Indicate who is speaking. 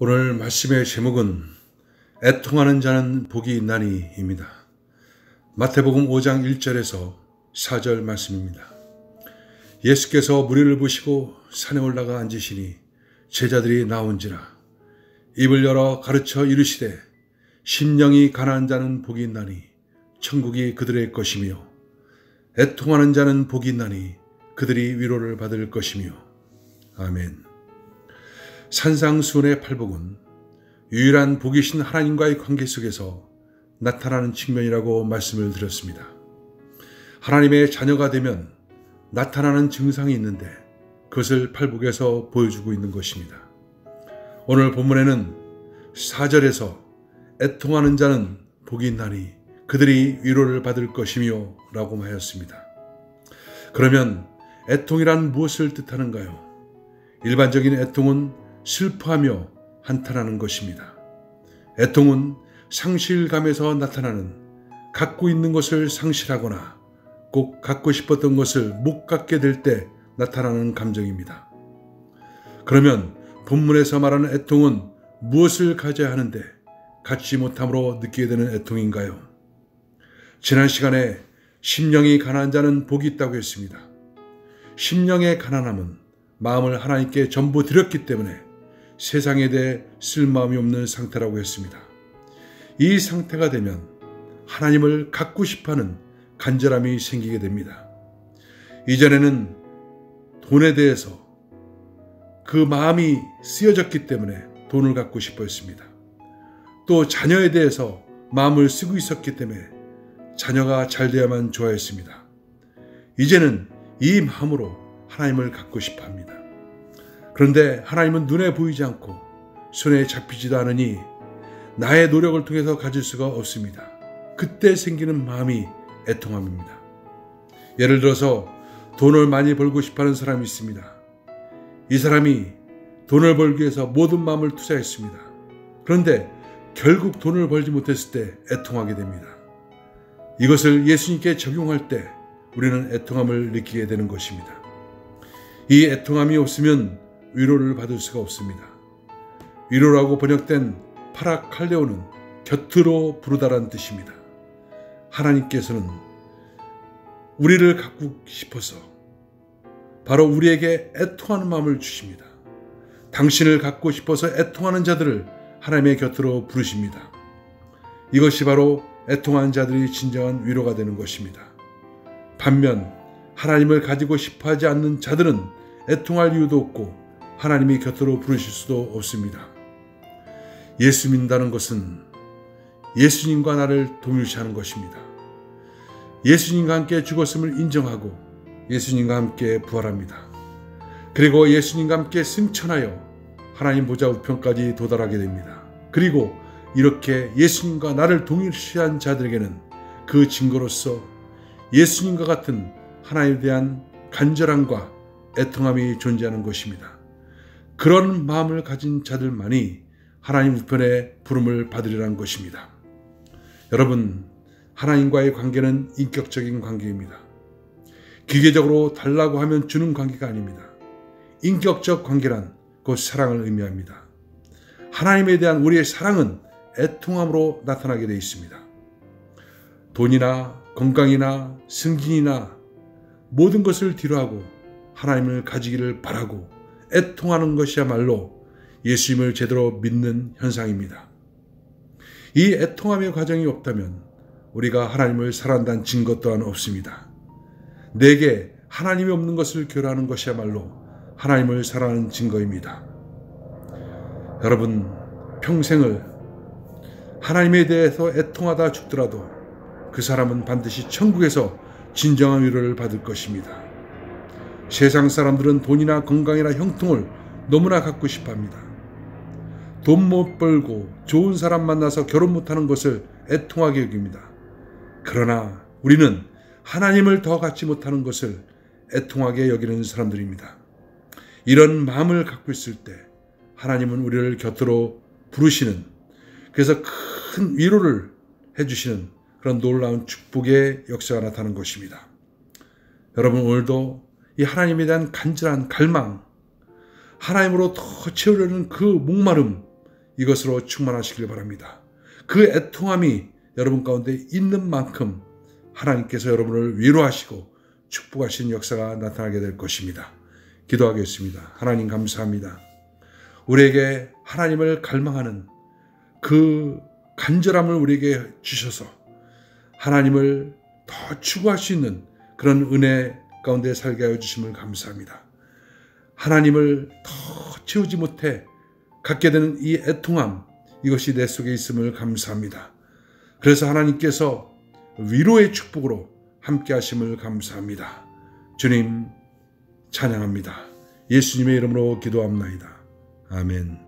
Speaker 1: 오늘 말씀의 제목은 애통하는 자는 복이 있나니입니다. 마태복음 5장 1절에서 4절 말씀입니다. 예수께서 무리를 부시고 산에 올라가 앉으시니 제자들이 나온지라. 입을 열어 가르쳐 이르시되 심령이 가난한 자는 복이 있나니 천국이 그들의 것이며 애통하는 자는 복이 있나니 그들이 위로를 받을 것이며. 아멘. 산상수훈의 팔복은 유일한 복이신 하나님과의 관계 속에서 나타나는 측면이라고 말씀을 드렸습니다. 하나님의 자녀가 되면 나타나는 증상이 있는데 그것을 팔복에서 보여주고 있는 것입니다. 오늘 본문에는 4절에서 애통하는 자는 복이 있나니 그들이 위로를 받을 것이며 라고 하였습니다. 그러면 애통이란 무엇을 뜻하는가요? 일반적인 애통은 슬퍼하며 한탄하는 것입니다. 애통은 상실감에서 나타나는 갖고 있는 것을 상실하거나 꼭 갖고 싶었던 것을 못 갖게 될 때 나타나는 감정입니다. 그러면 본문에서 말하는 애통은 무엇을 가져야 하는데 갖지 못함으로 느끼게 되는 애통인가요? 지난 시간에 심령이 가난한 자는 복이 있다고 했습니다. 심령의 가난함은 마음을 하나님께 전부 드렸기 때문에 세상에 대해 쓸마음이 없는 상태라고 했습니다. 이 상태가 되면 하나님을 갖고 싶어하는 간절함이 생기게 됩니다. 이전에는 돈에 대해서 그 마음이 쓰여졌기 때문에 돈을 갖고 싶어 했습니다. 또 자녀에 대해서 마음을 쓰고 있었기 때문에 자녀가 잘 되어야만 좋아했습니다. 이제는 이 마음으로 하나님을 갖고 싶어 합니다. 그런데 하나님은 눈에 보이지 않고 손에 잡히지도 않으니 나의 노력을 통해서 가질 수가 없습니다. 그때 생기는 마음이 애통함입니다. 예를 들어서 돈을 많이 벌고 싶어하는 사람이 있습니다. 이 사람이 돈을 벌기 위해서 모든 마음을 투자했습니다. 그런데 결국 돈을 벌지 못했을 때 애통하게 됩니다. 이것을 예수님께 적용할 때 우리는 애통함을 느끼게 되는 것입니다. 이 애통함이 없으면 위로를 받을 수가 없습니다. 위로라고 번역된 파라칼레오는 곁으로 부르다라는 뜻입니다. 하나님께서는 우리를 갖고 싶어서 바로 우리에게 애통하는 마음을 주십니다. 당신을 갖고 싶어서 애통하는 자들을 하나님의 곁으로 부르십니다. 이것이 바로 애통하는 자들이 진정한 위로가 되는 것입니다. 반면 하나님을 가지고 싶어하지 않는 자들은 애통할 이유도 없고 하나님이 곁으로 부르실 수도 없습니다. 예수 믿는다는 것은 예수님과 나를 동일시하는 것입니다. 예수님과 함께 죽었음을 인정하고 예수님과 함께 부활합니다. 그리고 예수님과 함께 승천하여 하나님 보좌 우편까지 도달하게 됩니다. 그리고 이렇게 예수님과 나를 동일시한 자들에게는 그 증거로서 예수님과 같은 하나님에 대한 간절함과 애통함이 존재하는 것입니다. 그런 마음을 가진 자들만이 하나님 우편의 부름을 받으리라는 것입니다. 여러분, 하나님과의 관계는 인격적인 관계입니다. 기계적으로 달라고 하면 주는 관계가 아닙니다. 인격적 관계란 그 사랑을 의미합니다. 하나님에 대한 우리의 사랑은 애통함으로 나타나게 되어 있습니다. 돈이나 건강이나 승진이나 모든 것을 뒤로하고 하나님을 가지기를 바라고 애통하는 것이야말로 예수님을 제대로 믿는 현상입니다. 이 애통함의 과정이 없다면 우리가 하나님을 사랑한다는 증거 또한 없습니다. 내게 하나님이 없는 것을 교류하는 것이야말로 하나님을 사랑하는 증거입니다. 여러분, 평생을 하나님에 대해서 애통하다 죽더라도 그 사람은 반드시 천국에서 진정한 위로를 받을 것입니다. 세상 사람들은 돈이나 건강이나 형통을 너무나 갖고 싶어 합니다. 돈 못 벌고 좋은 사람 만나서 결혼 못하는 것을 애통하게 여깁니다. 그러나 우리는 하나님을 더 갖지 못하는 것을 애통하게 여기는 사람들입니다. 이런 마음을 갖고 있을 때 하나님은 우리를 곁으로 부르시는, 그래서 큰 위로를 해주시는 그런 놀라운 축복의 역사가 나타나는 것입니다. 여러분, 오늘도 이 하나님에 대한 간절한 갈망, 하나님으로 더 채우려는 그 목마름, 이것으로 충만하시길 바랍니다. 그 애통함이 여러분 가운데 있는 만큼 하나님께서 여러분을 위로하시고 축복하시는 역사가 나타나게 될 것입니다. 기도하겠습니다. 하나님 감사합니다. 우리에게 하나님을 갈망하는 그 간절함을 우리에게 주셔서 하나님을 더 추구할 수 있는 그런 은혜 가운데 살게 하여 주심을 감사합니다. 하나님을 더 채우지 못해 갖게 되는 이 애통함, 이것이 내 속에 있음을 감사합니다. 그래서 하나님께서 위로의 축복으로 함께 하심을 감사합니다. 주님 찬양합니다. 예수님의 이름으로 기도합나이다. 아멘.